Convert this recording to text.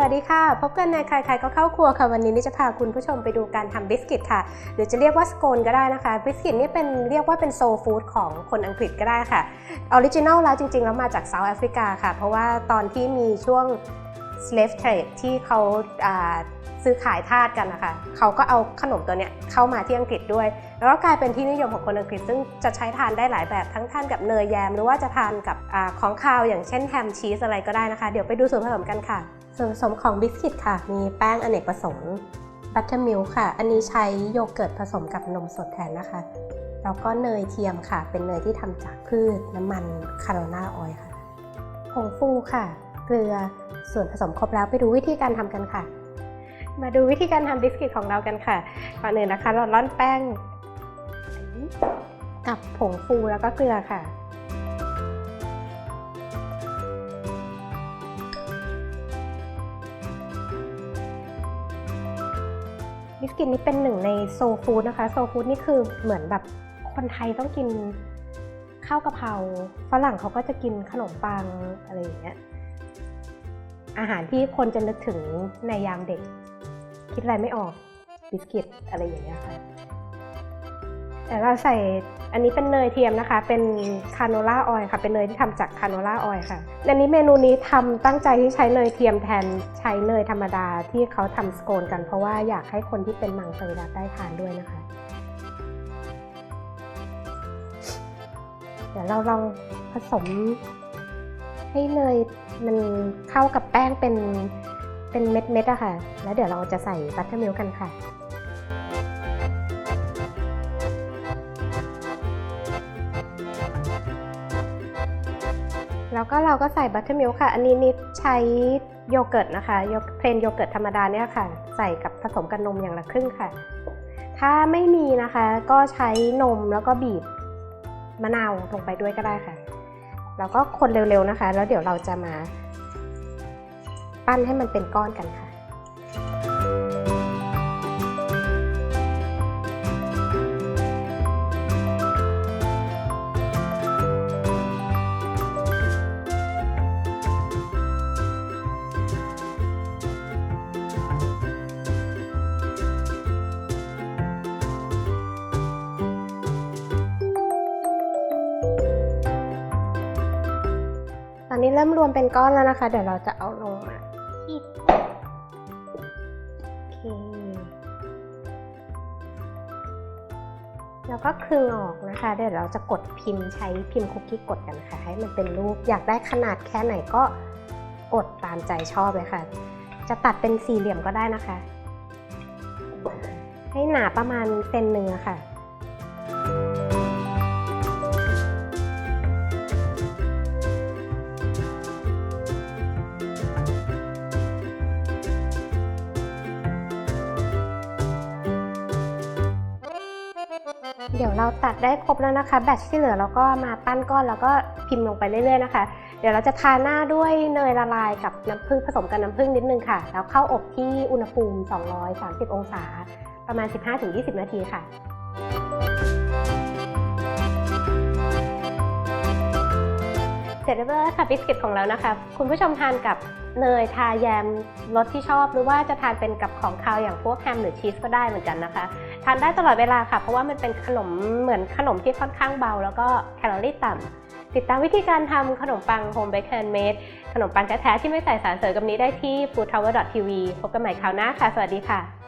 วัสดีค่ะพบกันในใครๆก็เข้าครัวค่ะวันนี้นี่จะพาคุณผู้ชมไปดูการทำบิสกิตค่ะหรือจะเรียกว่าสโคนก็ได้นะคะบิสกิตนี่เรียกว่าเป็นโซลฟู้ดของคนอังกฤษก็ได้ค่ะออริจินัลแล้วจริงๆแล้วมาจากเซาท์แอฟริกาค่ะเพราะว่าตอนที่มีช่วง slave trade ที่เขาซื้อขายทาสกันนะคะเขาก็เอาขนมตัวเนี้ยเข้ามาที่อังกฤษด้วยแล้วก็กลายเป็นที่นิยมของคนอังกฤษซึ่งจะใช้ทานได้หลายแบบทั้งทานกับเนยแยมหรือว่าจะทานกับของคาวอย่างเช่นแฮมชีสอะไรก็ได้นะคะเดี๋ยวไปดูส่วนผสมกันค่ะส่วนผสมของบิสกิตค่ะมีแป้งอเนกประสงค์บัตเตอร์มิลค์ค่ะอันนี้ใช้โยเกิร์ตผสมกับนมสดแทนนะคะแล้วก็เนยเทียมค่ะเป็นเนยที่ทำจากพืชน้ำมันคาโนล่าออยล์ค่ะผงฟูค่ะเกลือส่วนผสมครบแล้วไปดูวิธีการทำกันค่ะมาดูวิธีการทำบิสกิตของเรากันค่ะก่อนอื่นนะคะเราร่อนแป้งกับผงฟูแล้วก็เกลือค่ะบิสกิตนี้เป็นหนึ่งในโซลฟู้ดนะคะโซลฟู้ดนี่คือเหมือนแบบคนไทยต้องกินข้าวกะเพราฝรั่งเขาก็จะกินขนมปังอะไรอย่างเงี้ยอาหารที่คนจะนึกถึงในยามเด็กคิดอะไรไม่ออกบิสกิตอะไรอย่างเงี้ยค่ะแต่เราใส่อันนี้เป็นเนยเทียมนะคะเป็นคาโนล่าออยล์ค่ะเป็นเนยที่ทำจากคาโนล่าออยล์ค่ะอันนี้เมนูนี้ทำตั้งใจที่ใช้เนยเทียมแทนใช้เนยธรรมดาที่เขาทำสโคนกันเพราะว่าอยากให้คนที่เป็นมังสวิรัติได้ทานด้วยนะคะเดี๋ยวเราลองผสมให้เนยมันเข้ากับแป้งเป็นเม็ดๆอะค่ะแล้วเดี๋ยวเราจะใส่บัตเตอร์มิลค์กันค่ะแล้วก็เราก็ใส่บัตเตอร์มิลค์ค่ะอันนี้นิดใช้โยเกิร์ตนะคะเพลนโยเกิร์ตธรรมดาเนี่ยค่ะใส่กับผสมกับนมอย่างละครึ่งค่ะถ้าไม่มีนะคะก็ใช้นมแล้วก็บีบมะนาวลงไปด้วยก็ได้ค่ะแล้วก็คนเร็วๆนะคะแล้วเดี๋ยวเราจะมาปั้นให้มันเป็นก้อนกันค่ะตอนนี้เริ่มรวมเป็นก้อนแล้วนะคะเดี๋ยวเราจะเอาลงมาที่แล้วก็คลึงออกนะคะเดี๋ยวเราจะกดพิมพ์ใช้พิมพ์คุกกี้กดกันค่ะให้มันเป็นรูปอยากได้ขนาดแค่ไหนก็กดตามใจชอบเลยค่ะจะตัดเป็นสี่เหลี่ยมก็ได้นะคะให้หนาประมาณเซนหนึ่งค่ะเดี๋ยวเราตัดได้ครบแล้วนะคะแบตที่เหลือเราก็มาปั้นก้อนแล้วก็พิมพ์ลงไปเรื่อยๆนะคะเดี๋ยวเราจะทาหน้าด้วยเนยละลายกับน้ำผึ้งผสมกับน้ำผึ้งนิดนึงค่ะแล้วเข้าอบที่อุณหภูมิ230องศาประมาณ 15-20 นาทีค่ะเสร็จเรียบร้อยแล้วค่ะบิสกิตของเรานะคะคุณผู้ชมทานกับเนยทาแยมรสที่ชอบหรือว่าจะทานเป็นกับของคาวอย่างพวกแฮมหรือชีสก็ได้เหมือนกันนะคะทานได้ตลอดเวลาค่ะเพราะว่ามันเป็นขนมเหมือนขนมที่ค่อนข้างเบาแล้วก็แคลอรี่ต่ำติดตามวิธีการทำขนมปังโฮมเบคแฮนด์เมดขนมปังแท้ๆที่ไม่ใส่สารเสริมกับนี้ได้ที่ foodtower.tv พบกันใหม่คราวหน้าค่ะสวัสดีค่ะ